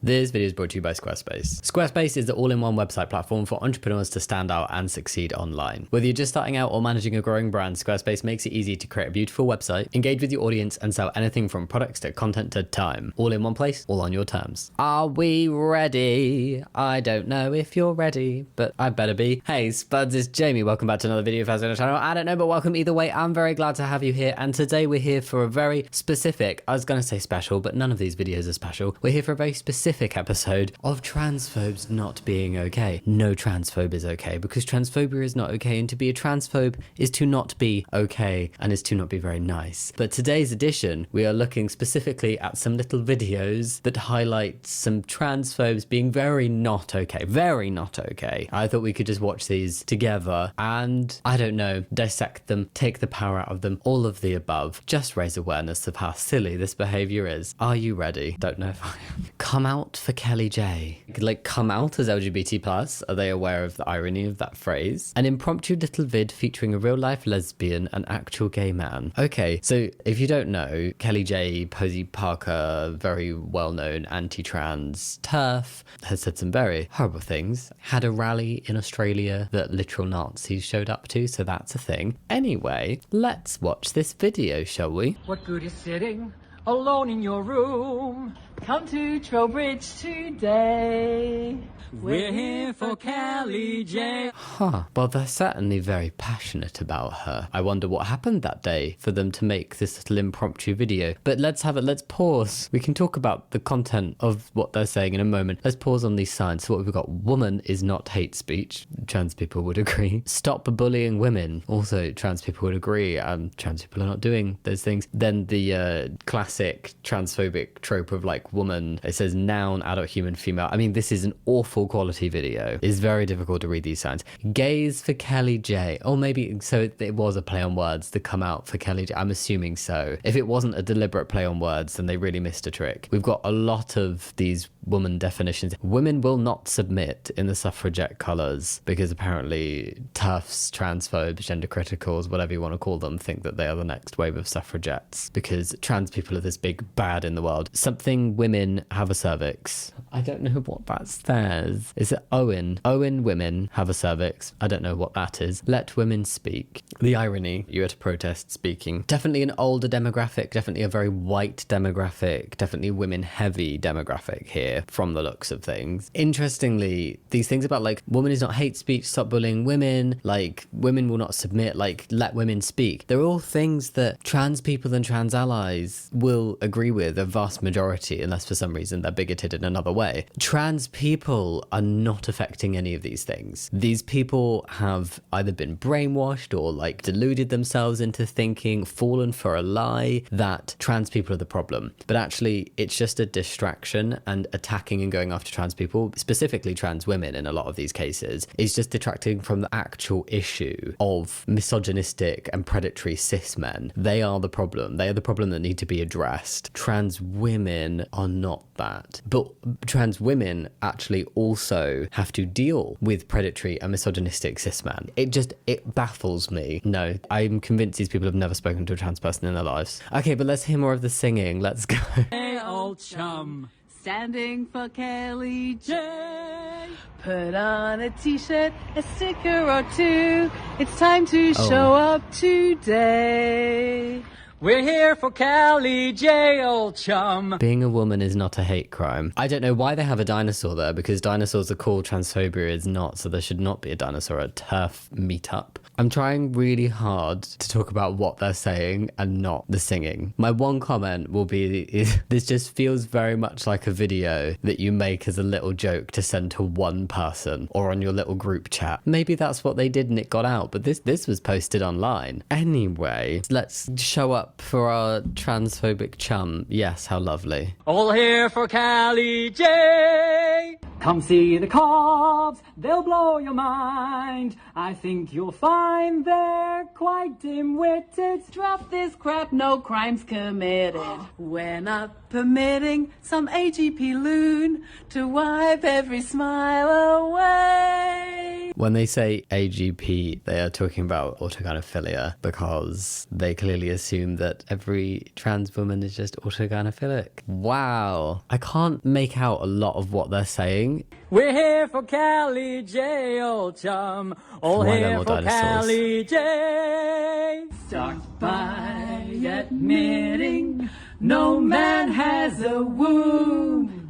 This video is brought to you by Squarespace. Squarespace is the all-in-one website platform for entrepreneurs to stand out and succeed online. Whether you're just starting out or managing a growing brand, Squarespace makes it easy to create a beautiful website, engage with your audience, and sell anything from products to content to time. All in one place, all on your terms. Are we ready? I don't know if you're ready, but I better be. Hey Spuds, it's Jamie. Welcome back to another video on the channel. I don't know, but welcome either way. I'm very glad to have you here, and today we're here for a very specific, I was going to say special, but none of these videos are special. We're here for a very specific episode of transphobes not being okay. No transphobe is okay, because transphobia is not okay, and to be a transphobe is to not be okay, and is to not be very nice. But today's edition, we are looking specifically at some little videos that highlight some transphobes being very not okay. Very not okay. I thought we could just watch these together and, I don't know, dissect them, take the power out of them, all of the above. Just raise awareness of how silly this behavior is. Are you ready? Don't know if I am. Come out for Kelly J. Like, come out as LGBT+. Are they aware of the irony of that phrase? An impromptu little vid featuring a real-life lesbian and actual gay man. Okay, so if you don't know, Kelly J, Posey Parker, very well-known anti-trans TERF, has said some very horrible things. Had a rally in Australia that literal Nazis showed up to, so that's a thing. Anyway, let's watch this video, shall we? What good is sitting alone in your room? Come to Trowbridge today. We're here for Kelly J. Huh. Well, they're certainly very passionate about her. I wonder what happened that day for them to make this little impromptu video. But let's pause. We can talk about the content of what they're saying in a moment. Let's pause on these signs. So what we've got: woman is not hate speech. Trans people would agree. Stop bullying women. Also, trans people would agree. Trans people are not doing those things. Then the classic transphobic trope of like woman. It says noun, adult, human, female. I mean, this is an awful quality video. It's very difficult to read these signs. Gays for Kelly J. Oh, maybe so it was a play on words to come out for Kelly J. I'm assuming so. If it wasn't a deliberate play on words, then they really missed a trick. We've got a lot of these woman definitions. Women will not submit in the suffragette colours because apparently TERFs, transphobes, gender criticals, whatever you want to call them, think that they are the next wave of suffragettes because trans people are this big bad in the world. Something women have a cervix. I don't know what that says. Is it Owen? Owen, women have a cervix. I don't know what that is. Let women speak. The irony, you're at a protest speaking. Definitely an older demographic, definitely a very white demographic, definitely women heavy demographic here from the looks of things. Interestingly, these things about like woman is not hate speech, stop bullying women, like women will not submit, like let women speak. They're all things that trans people and trans allies will agree with, a vast majority, unless for some reason they're bigoted in another way. Trans people are not affecting any of these things. These people have either been brainwashed or like deluded themselves into thinking, fallen for a lie that trans people are the problem. But actually, it's just a distraction, and attacking and going after trans people, specifically trans women in a lot of these cases, is just detracting from the actual issue of misogynistic and predatory cis men. They are the problem. They are the problem that need to be addressed. Trans women are not that. But trans women actually also have to deal with predatory and misogynistic cis men. It baffles me. No, I'm convinced these people have never spoken to a trans person in their lives. Okay, but let's hear more of the singing. Let's go. Hey, old chum. Standing for Kelly J. Put on a t-shirt, a sticker or two. It's time to show up today. We're here for Kelly J, old chum. Being a woman is not a hate crime. I don't know why they have a dinosaur there, because dinosaurs are cool, transphobia is not, so there should not be a dinosaur at a TERF meetup. I'm trying really hard to talk about what they're saying and not the singing. My one comment will be, this just feels very much like a video that you make as a little joke to send to one person or on your little group chat. Maybe that's what they did and it got out, but this was posted online. Anyway, let's show up for our transphobic chum. Yes, how lovely. All here for Kelly J. Come see the cops, they'll blow your mind. I think you'll find they're quite dim-witted. Drop this crap, no crimes committed. We're not permitting some AGP loon to wipe every smile away. When they say AGP, they are talking about autogynephilia because they clearly assume that every trans woman is just autogynephilic. Wow. I can't make out a lot of what they're saying. We're here for Callie J, old chum. All Why they're here more for dinosaurs. Callie J. Start by admitting no man has a womb.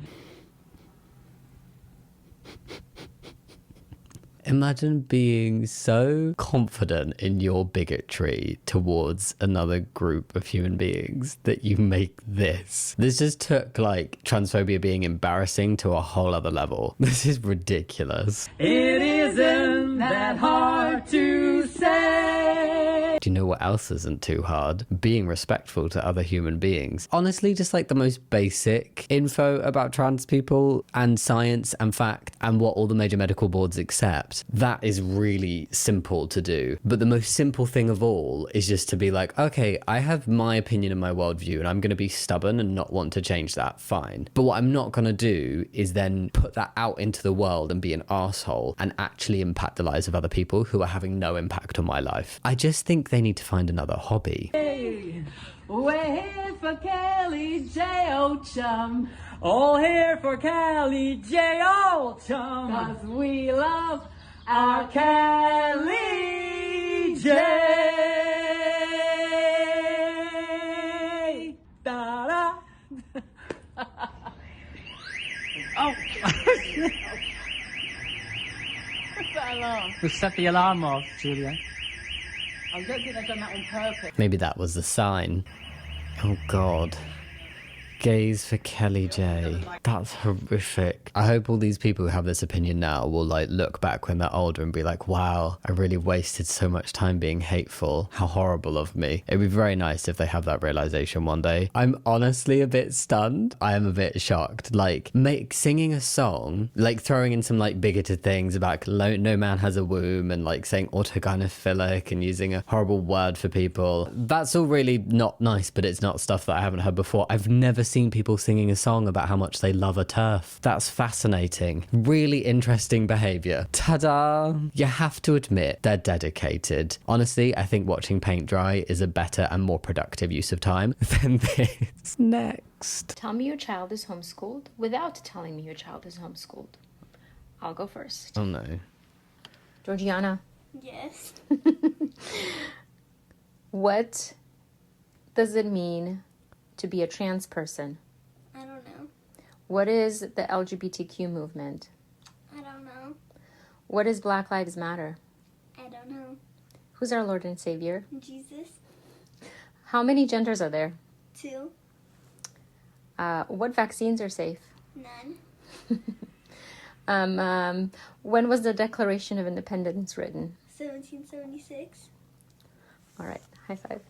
Imagine being so confident in your bigotry towards another group of human beings that you make this. This just took like transphobia being embarrassing to a whole other level. This is ridiculous. It isn't that hard to say. Do you know what else isn't too hard? Being respectful to other human beings. Honestly, just like the most basic info about trans people and science and fact and what all the major medical boards accept. That is really simple to do. But the most simple thing of all is just to be like, okay, I have my opinion and my worldview and I'm going to be stubborn and not want to change that. Fine. But what I'm not going to do is then put that out into the world and be an arsehole and actually impact the lives of other people who are having no impact on my life. I just think they need to find another hobby. Hey, we're here for Callie J, old chum. All here for Callie J, old chum. 'Cause we love our Callie J. Da-da. Oh. What's that alarm? We set the alarm off, Julia. I don't think they've done that on purpose. Maybe that was the sign. Oh God. Gays for Kelly J. That's horrific. I hope all these people who have this opinion now will like look back when they're older and be like, wow, I really wasted so much time being hateful. How horrible of me. It'd be very nice if they have that realization one day. I'm honestly a bit stunned. I am a bit shocked. Like singing a song, like throwing in some like bigoted things about no man has a womb and like saying autogynephilic and using a horrible word for people. That's all really not nice, but it's not stuff that I haven't heard before. I've never seen people singing a song about how much they love a turf. That's fascinating. Really interesting behavior. Ta-da! You have to admit they're dedicated. Honestly, I think watching paint dry is a better and more productive use of time than this. Next. Tell me your child is homeschooled without telling me your child is homeschooled. I'll go first. Oh no. Georgiana, Yes. what does it mean to be a trans person? I don't know. What is the LGBTQ movement? I don't know. What is Black Lives Matter? I don't know. Who's our Lord and Savior? Jesus. How many genders are there? 2. What vaccines are safe? None. When was the Declaration of Independence written? 1776. All right, high five.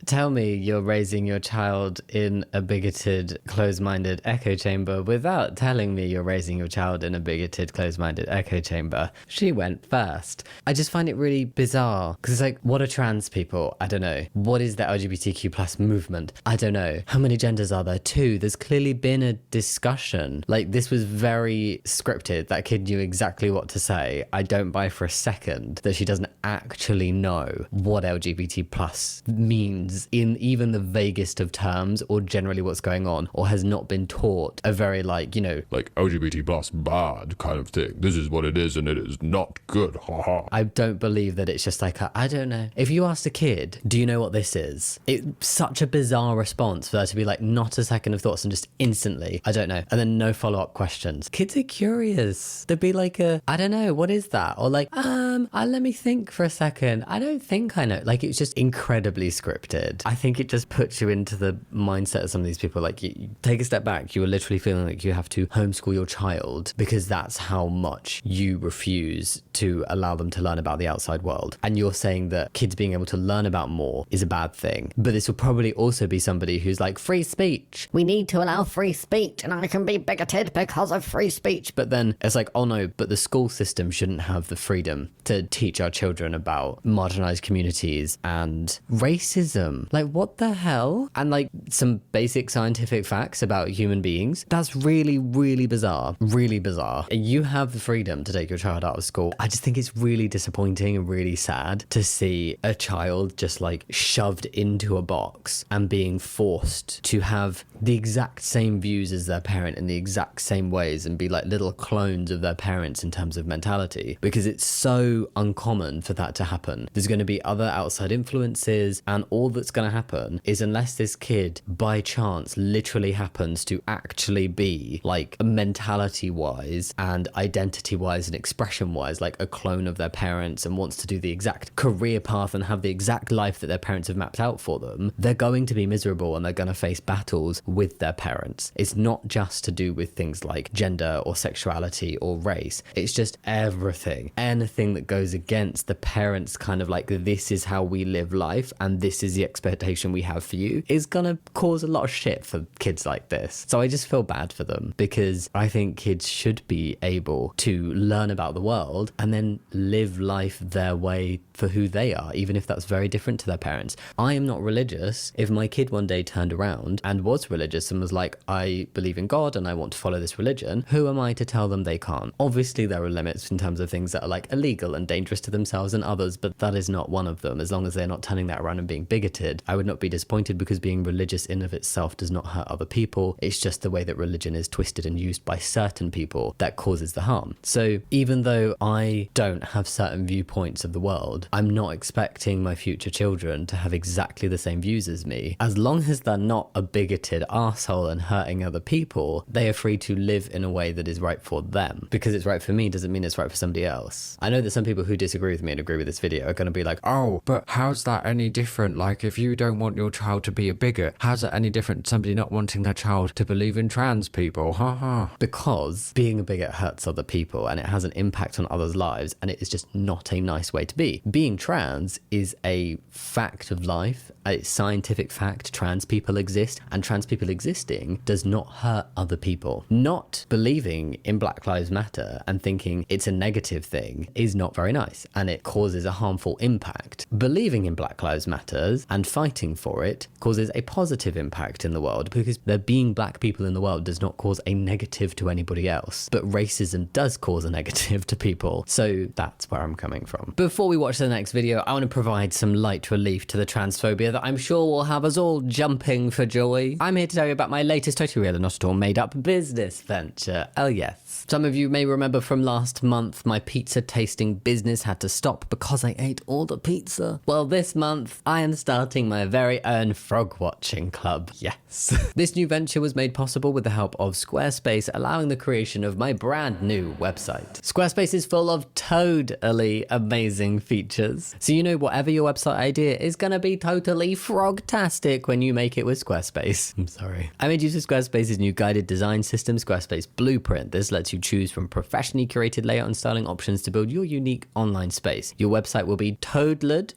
Tell me you're raising your child in a bigoted, closed-minded echo chamber without telling me you're raising your child in a bigoted, closed-minded echo chamber. She went first. I just find it really bizarre because it's like, what are trans people? I don't know. What is the LGBTQ plus movement? I don't know. How many genders are there? 2. There's clearly been a discussion. Like, this was very scripted. That kid knew exactly what to say. I don't buy for a second that she doesn't actually know what LGBT plus means in even the vaguest of terms or generally what's going on, or has not been taught a very like LGBT plus bad kind of thing. This is what it is and it is not good. Haha. I don't believe that it's just like I don't know. If you asked a kid, do you know what this is? It's such a bizarre response for there to be like not a second of thoughts and just instantly, I don't know. And then no follow-up questions. Kids are curious. They'd be like I don't know, what is that? Or like, let me think for a second. I don't think I know. Like, it's just incredibly scripted. I think it just puts you into the mindset of some of these people. Like, you take a step back, you are literally feeling like you have to homeschool your child because that's how much you refuse to allow them to learn about the outside world. And you're saying that kids being able to learn about more is a bad thing. But this will probably also be somebody who's like, free speech. We need to allow free speech and I can be bigoted because of free speech. But then it's like, oh no, but the school system shouldn't have the freedom to teach our children about marginalized communities and racism racism. Like, what the hell? And like some basic scientific facts about human beings. That's really, really bizarre. Really bizarre. You have the freedom to take your child out of school. I just think it's really disappointing and really sad to see a child just like shoved into a box and being forced to have the exact same views as their parent in the exact same ways and be like little clones of their parents in terms of mentality, because it's so uncommon for that to happen. There's going to be other outside influences, and all that's going to happen is, unless this kid by chance literally happens to actually be like mentality wise and identity wise and expression wise like a clone of their parents and wants to do the exact career path and have the exact life that their parents have mapped out for them, they're going to be miserable and they're going to face battles with their parents. It's not just to do with things like gender or sexuality or race. It's just everything. Anything that goes against the parents' kind of like, this is how we live life and this is the expectation we have for you, is gonna cause a lot of shit for kids like this. So I just feel bad for them, because I think kids should be able to learn about the world and then live life their way for who they are, even if that's very different to their parents. I am not religious. If my kid one day turned around and was religious and was like, I believe in God and I want to follow this religion, who am I to tell them they can't? Obviously there are limits in terms of things that are like illegal and dangerous to themselves and others, but that is not one of them. As long as they're not turning that around and being bigoted, I would not be disappointed, because being religious in of itself does not hurt other people. It's just the way that religion is twisted and used by certain people that causes the harm. So even though I don't have certain viewpoints of the world, I'm not expecting my future children to have exactly the same views as me. As long as they're not a bigoted arsehole and hurting other people, they are free to live in a way that is right for them. Because it's right for me doesn't mean it's right for somebody else. I know that some people who disagree with me and agree with this video are going to be like, oh, but how's that any different? Like, if you don't want your child to be a bigot, how's that any different to somebody not wanting their child to believe in trans people? Ha. Because being a bigot hurts other people and it has an impact on others' lives, and it is just not a nice way to be. Being trans is a fact of life, a scientific fact. Trans people exist, and trans people existing does not hurt other people. Not believing in Black Lives Matter and thinking it's a negative thing is not very nice, and it causes a harmful impact. Believing in Black Lives Matters and fighting for it causes a positive impact in the world, because there being black people in the world does not cause a negative to anybody else, but racism does cause a negative to people. So that's where I'm coming from. Before we watch the next video, I want to provide some light relief to the transphobia that I'm sure will have us all jumping for joy. I'm here to tell you about my latest totally real and not at all made up business venture. Oh yes. Some of you may remember from last month, my pizza tasting business had to stop because I ate all the pizza. Well, this month, I am starting my very own frog watching club. Yes. This new venture was made possible with the help of Squarespace, allowing the creation of my brand new website. Squarespace is full of totally amazing features. So you know, whatever your website idea is gonna be totally frogtastic when you make it with Squarespace. I'm sorry. I made use of Squarespace's new guided design system, Squarespace Blueprint. This lets you choose from professionally curated layout and styling options to build your unique online space. Your website will be tailored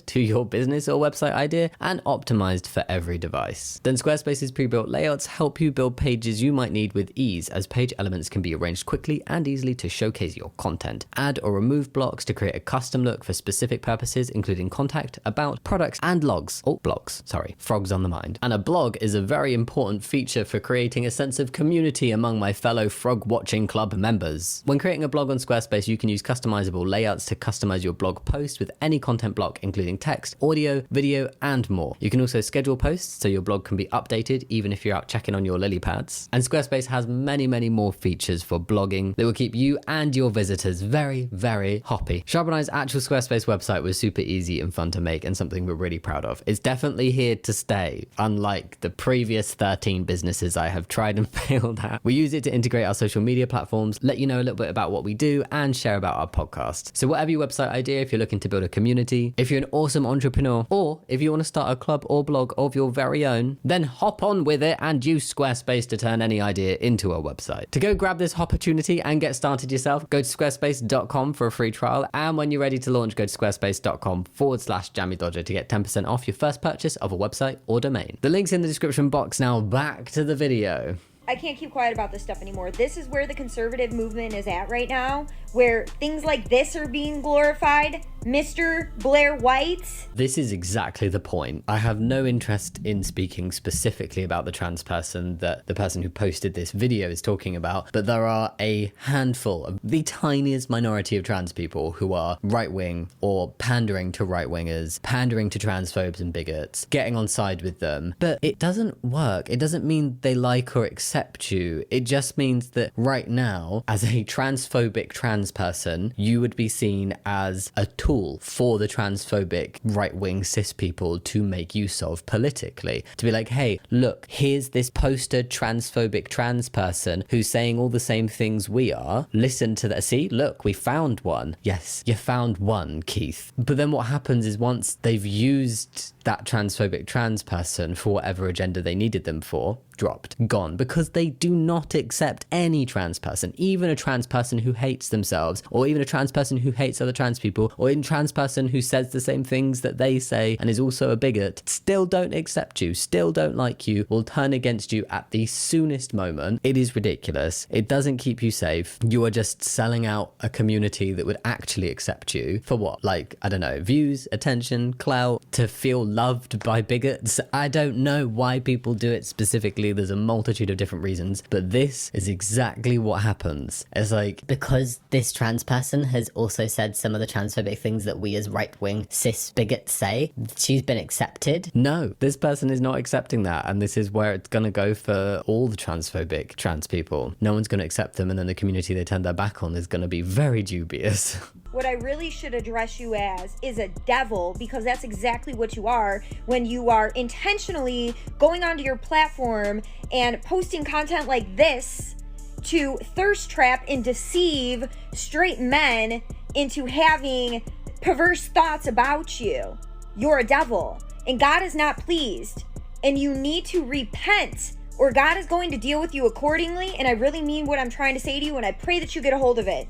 to your business or website idea and optimized for every device. Then Squarespace's pre-built layouts help you build pages you might need with ease, as page elements can be arranged quickly and easily to showcase your content. Add or remove blocks to create a custom look for specific purposes, including contact, about, products, and logs. Oh, blogs. Sorry, frogs on the mind. And a blog is a very important feature for creating a sense of community among my fellow frog watching club members. When creating a blog on Squarespace, you can use customizable layouts to customize your blog post with any content block, including text, audio, video, and more. You can also schedule posts so your blog can be updated even if you're out checking on your lily pads. And Squarespace has many more features for blogging that will keep you and your visitors very, very happy. Sharp and I's actual Squarespace website was super easy and fun to make, and something we're really proud of. It's definitely here to stay, unlike the previous 13 businesses I have tried and failed at. We use it to integrate our social media platforms, let you know a little bit about what we do, and share about our podcast. So whatever your website idea, if you're looking to build a community, if you're an awesome entrepreneur, or if you want to start a club or blog of your very own, then hop on with it and use Squarespace to turn any idea into a website. To go grab this opportunity and get started yourself, go to squarespace.com for a free trial, and when you're ready to launch, go to squarespace.com/Jammidodger to get 10% off your first purchase of a website or domain. The link's in the description box. Now back to the video. I can't keep quiet about this stuff anymore. This is where the conservative movement is at right now, where things like this are being glorified. Mr. Blair White. This is exactly the point. I have no interest in speaking specifically about the trans person that the person who posted this video is talking about, but there are a handful of the tiniest minority of trans people who are right-wing or pandering to right-wingers, pandering to transphobes and bigots, getting on side with them. But it doesn't work. It doesn't mean they like or accept you. It just means that right now, as a transphobic trans person, you would be seen as a tool for the transphobic right-wing cis people to make use of politically. To be like, hey, look, here's this poster transphobic trans person who's saying all the same things we are. Listen to that. See, look, we found one. Yes, you found one, Keith. But then what happens is once they've used that transphobic trans person for whatever agenda they needed them for, dropped, gone, because they do not accept any trans person, even a trans person who hates themselves, or even a trans person who hates other trans people, or even a trans person who says the same things that they say and is also a bigot, still don't accept you, still don't like you, will turn against you at the soonest moment. It is ridiculous. It doesn't keep you safe. You are just selling out a community that would actually accept you for what? Like, I don't know, views, attention, clout, to feel loved by bigots. I don't know why people do it specifically. There's a multitude of different reasons, but this is exactly what happens. It's like, because this trans person has also said some of the transphobic things that we as right-wing cis bigots say, she's been accepted. no, this person is not accepting that, and this is where it's gonna go for all the transphobic trans people. No one's gonna accept them, and then the community they turn their back on is gonna be very dubious. What I really should address you as is a devil, because that's exactly what you are when you are intentionally going onto your platform and posting content like this to thirst trap and deceive straight men into having perverse thoughts about you. You're a devil, and God is not pleased, and you need to repent, or God is going to deal with you accordingly. And I really mean what I'm trying to say to you, and I pray that you get a hold of it.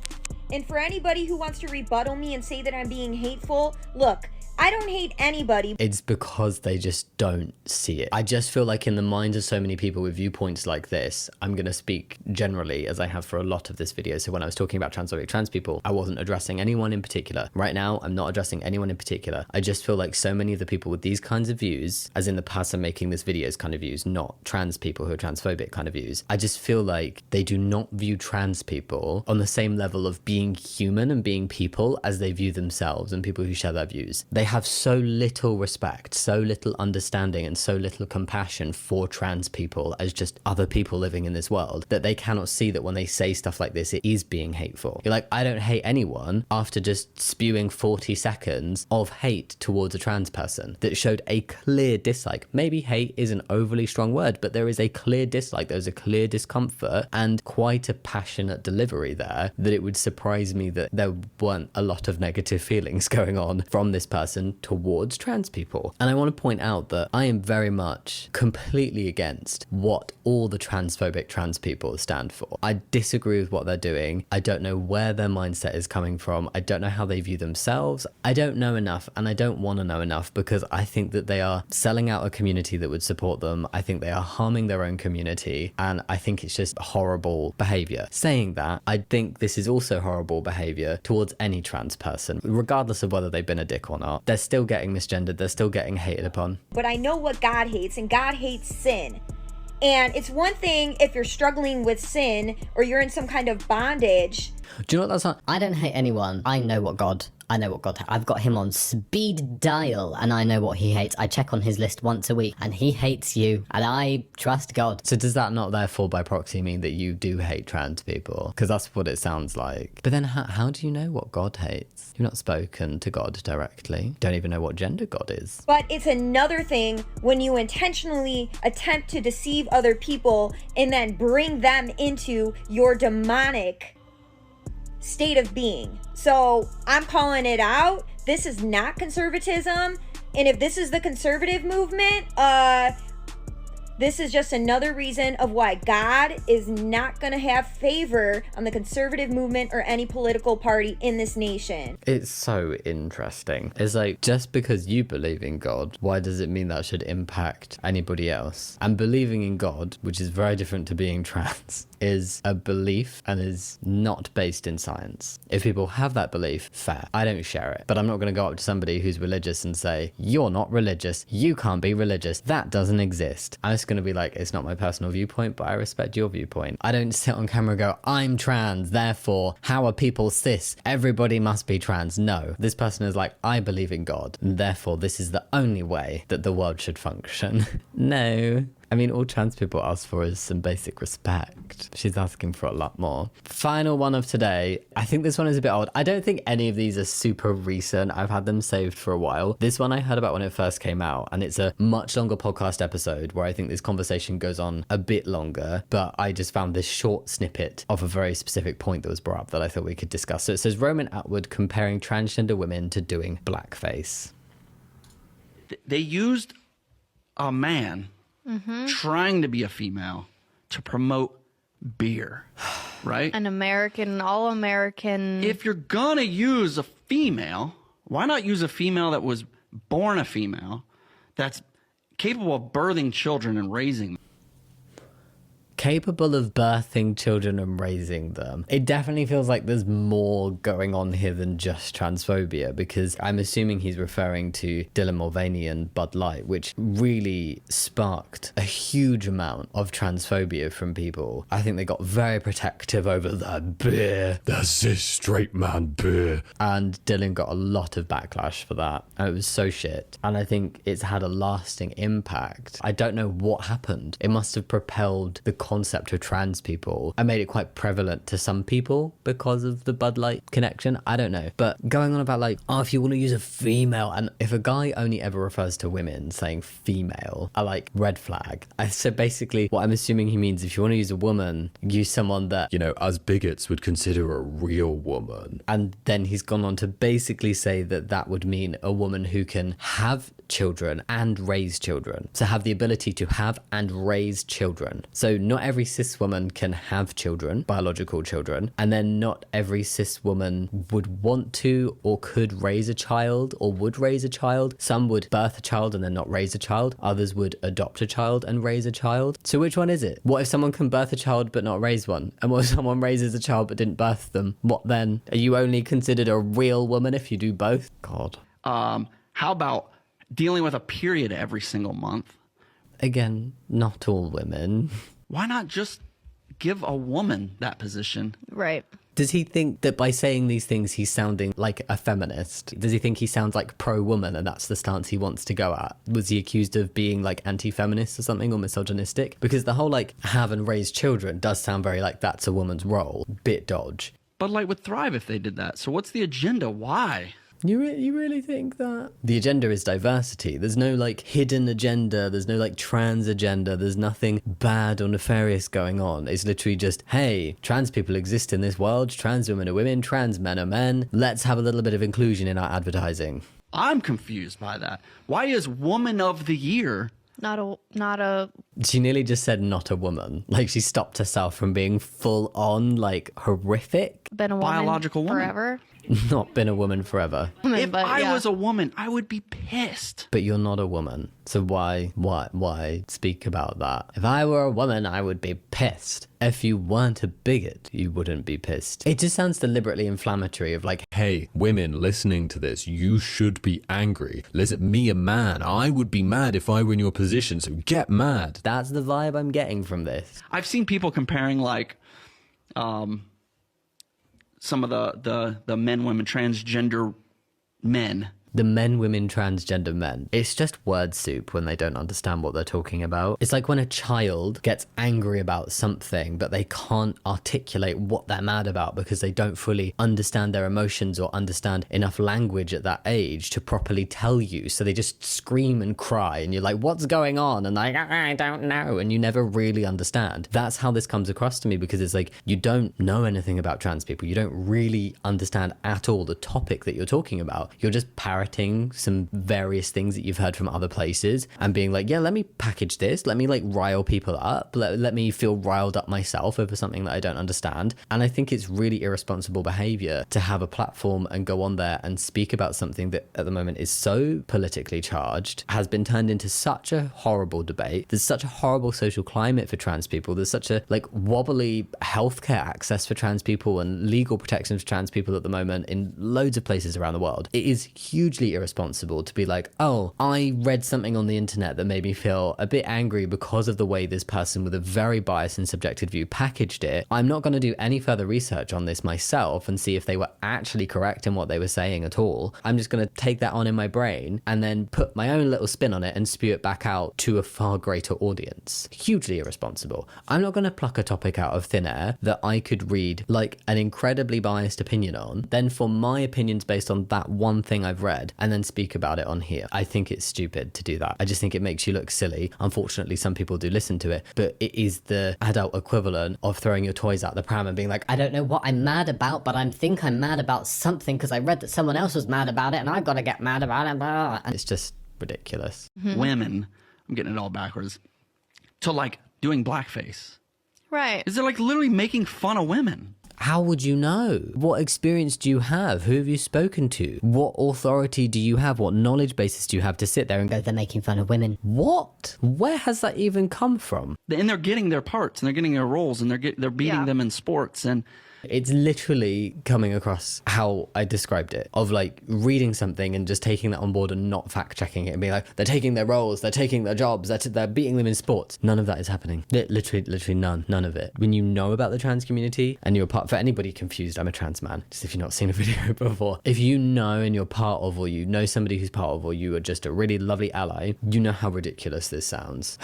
And for anybody who wants to rebuttal me and say that I'm being hateful, look, I don't hate anybody. It's because they just don't see it. I just feel like in the minds of so many people with viewpoints like this, I'm going to speak generally as I have for a lot of this video. So when I was talking about transphobic trans people, I wasn't addressing anyone in particular. Right now, I'm not addressing anyone in particular. I just feel like so many of the people with these kinds of views, as in the person making this video's kind of views, not trans people who are transphobic kind of views, I just feel like they do not view trans people on the same level of being human and being people as they view themselves and people who share their views. They have so little respect, so little understanding, and so little compassion for trans people as just other people living in this world that they cannot see that when they say stuff like this, it is being hateful. You're like, I don't hate anyone, after just spewing 40 seconds of hate towards a trans person that showed a clear dislike. Maybe hate is an overly strong word, but there is a clear dislike, there's a clear discomfort and quite a passionate delivery there, that it would surprise me that there weren't a lot of negative feelings going on from this person towards trans people. And I want to point out that I am very much completely against what all the transphobic trans people stand for. I disagree with what they're doing. I don't know where their mindset is coming from. I don't know how they view themselves. I don't know enough, and I don't want to know enough, because I think that they are selling out a community that would support them. I think they are harming their own community, and I think it's just horrible behavior. Saying that, I think this is also horrible behavior towards any trans person, regardless of whether they've been a dick or not. They're still getting misgendered, they're still getting hated upon. But I know what God hates, and God hates sin. And it's one thing if you're struggling with sin or you're in some kind of bondage. Do you know what that's not? I don't hate anyone. I know what God I've got him on speed dial, and I know what he hates. I check on his list once a week, and he hates you, and I trust God. So does that not therefore by proxy mean that you do hate trans people? Because that's what it sounds like. But then how do you know what God hates? You've not spoken to God directly. Don't even know what gender God is. But it's another thing when you intentionally attempt to deceive other people and then bring them into your demonic state of being. So I'm calling it out. This is not conservatism. And if this is the conservative movement, This is just another reason of why God is not going to have favor on the conservative movement or any political party in this nation. It's so interesting. It's like, just because you believe in God, why does it mean that should impact anybody else? And believing in God, which is very different to being trans, is a belief and is not based in science. If people have that belief, fair. I don't share it. But I'm not going to go up to somebody who's religious and say, you're not religious. You can't be religious. That doesn't exist. I'm just going to be like, it's not my personal viewpoint, but I respect your viewpoint. I don't sit on camera and go, I'm trans, therefore, how are people cis? Everybody must be trans. No. This person is like, I believe in God, and therefore this is the only way that the world should function. No. I mean, all trans people ask for is some basic respect. She's asking for a lot more. Final one of today. I think this one is a bit old. I don't think any of these are super recent. I've had them saved for a while. This one I heard about when it first came out, and it's a much longer podcast episode where I think this conversation goes on a bit longer, but I just found this short snippet of a very specific point that was brought up that I thought we could discuss. So it says, Roman Atwood comparing transgender women to doing blackface. They used a man trying to be a female to promote beer, right? An American, all-American. If you're gonna use a female, why not use a female that was born a female, that's capable of birthing children and raising them? Capable of birthing children and raising them. It definitely feels like there's more going on here than just transphobia, because I'm assuming he's referring to Dylan Mulvaney and Bud Light, which really sparked a huge amount of transphobia from people. I think they got very protective over that beer. That cis straight man beer. And Dylan got a lot of backlash for that. And it was so shit. And I think it's had a lasting impact. I don't know what happened. It must have propelled the concept of trans people and made it quite prevalent to some people because of the Bud Light connection. I don't know. But going on about like, oh, if you want to use a female, and if a guy only ever refers to women saying female, I like red flag. So basically what I'm assuming he means, if you want to use a woman, use someone that, You know, as bigots would consider a real woman. and then he's gone on to basically say that that would mean a woman who can have children and raise children. So have the ability to have and raise children. So not every cis woman can have children, biological children, and then not every cis woman would want to or could raise a child or would raise a child. Some would birth a child and then not raise a child. Others would adopt a child and raise a child. So which one is it? What if someone can birth a child but not raise one? And what if someone raises a child but didn't birth them? What then? Are you only considered a real woman if you do both? God. How about dealing with a period every single month? Again, not all women. Why not just give a woman that position? Right. Does he think that by saying these things he's sounding like a feminist? Does he think he sounds like pro-woman and that's the stance he wants to go at? Was he accused of being like anti-feminist or something, or misogynistic? Because the whole like have and raise children does sound very like that's a woman's role. Bit dodge. Bud Light would thrive if they did that. So what's the agenda? Why? You really think that? The agenda is diversity. There's no like hidden agenda. There's no like trans agenda. There's nothing bad or nefarious going on. It's literally just, hey, trans people exist in this world. Trans women are women. Trans men are men. Let's have a little bit of inclusion in our advertising. I'm confused by that. Why is Woman of the Year? Not a. She nearly just said not a woman. Like she stopped herself from being full on like horrific. Been a woman Biological woman. forever. Not been a woman forever. If But, I yeah. was a woman, I would be pissed. But you're not a woman. So why speak about that? If I were a woman, I would be pissed. If you weren't a bigot, you wouldn't be pissed. It just sounds deliberately inflammatory of like, Hey, women listening to this, you should be angry. Listen, me a man, I would be mad if I were in your position, so get mad. that's the vibe I'm getting from this. I've seen people comparing like some of the men, women, transgender men. The men, women, transgender men. It's just word soup when they don't understand what they're talking about. It's like when a child gets angry about something, but they can't articulate what they're mad about because they don't fully understand their emotions or understand enough language at that age to properly tell you. So they just scream and cry and you're like, what's going on? And like, I don't know. And you never really understand. That's how this comes across to me, because it's like, you don't know anything about trans people. You don't really understand at all the topic that you're talking about. You're just parroting parroting some various things that you've heard from other places and being like, yeah, let me package this, let me like rile people up, let me feel riled up myself over something that I don't understand. And I think it's really irresponsible behavior to have a platform and go on there and speak about something that at the moment is so politically charged, has been turned into such a horrible debate. There's such a horrible social climate for trans people. There's such a like wobbly healthcare access for trans people and legal protections for trans people at the moment in loads of places around the world. It is hugely irresponsible to be like, oh, I read something on the internet that made me feel a bit angry because of the way this person with a very biased and subjective view packaged it. I'm not going to do any further research on this myself and see if they were actually correct in what they were saying at all. I'm just going to take that on in my brain and then put my own little spin on it and spew it back out to a far greater audience. Hugely irresponsible. I'm not going to pluck a topic out of thin air that I could read like an incredibly biased opinion on, then form my opinions based on that one thing I've read and then speak about it on here. I think it's stupid to do that. I just think it makes you look silly. Unfortunately, some people do listen to it, but it is the adult equivalent of throwing your toys out the pram and being like, I don't know what I'm mad about, but I think I'm mad about something because I read that someone else was mad about it and I've got to get mad about it. And it's just ridiculous. Women, I'm getting it all backwards, to like doing blackface. Right. Is it like literally making fun of women? How would you know? What experience do you have? Who have you spoken to? What authority do you have? What knowledge basis do you have to sit there and go, they're making fun of women. what? Where has that even come from? And they're getting their parts and they're getting their roles and they're beating them in sports. And It's literally coming across how I described it, of like reading something and just taking that on board and not fact checking it and being like, they're taking their roles, they're taking their jobs, they're beating them in sports. None of that is happening. Literally none of it. When you know about the trans community and you're part, for anybody confused, I'm a trans man, just if you've not seen a video before. If you know and you're part of, or you know somebody who's part of, or you are just a really lovely ally, you know how ridiculous this sounds.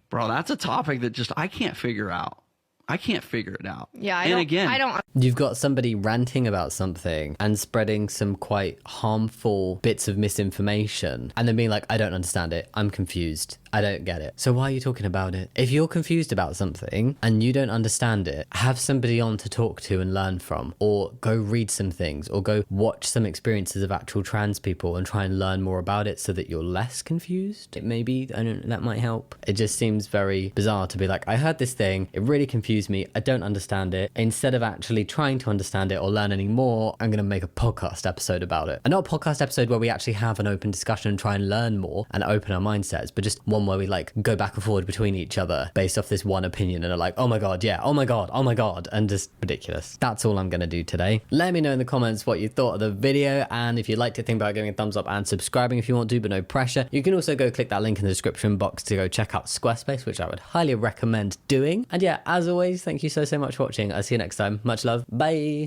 bro, that's a topic that just I can't figure out. I can't figure it out. Yeah, I don't. You've got somebody ranting about something and spreading some quite harmful bits of misinformation and then being like, I don't understand it. I'm confused. I don't get it. So why are you talking about it? If you're confused about something and you don't understand it, have somebody on to talk to and learn from, or go read some things, or go watch some experiences of actual trans people and try and learn more about it so that you're less confused. Maybe, that might help. It just seems very bizarre to be like, I heard this thing, it really confused me, I don't understand it. Instead of actually trying to understand it or learn any more, I'm going to make a podcast episode about it. And not a podcast episode where we actually have an open discussion and try and learn more and open our mindsets, but just one where we like go back and forward between each other based off this one opinion and are like, oh my god, yeah, oh my god, and just ridiculous. That's all I'm going to do today. Let me know in the comments what you thought of the video, and if you'd like to think about giving a thumbs up and subscribing if you want to, but no pressure. You can also go click that link in the description box to go check out Squarespace, which I would highly recommend doing. And yeah, as always, thank you so much for watching. I'll see you next time. Much love. Bye.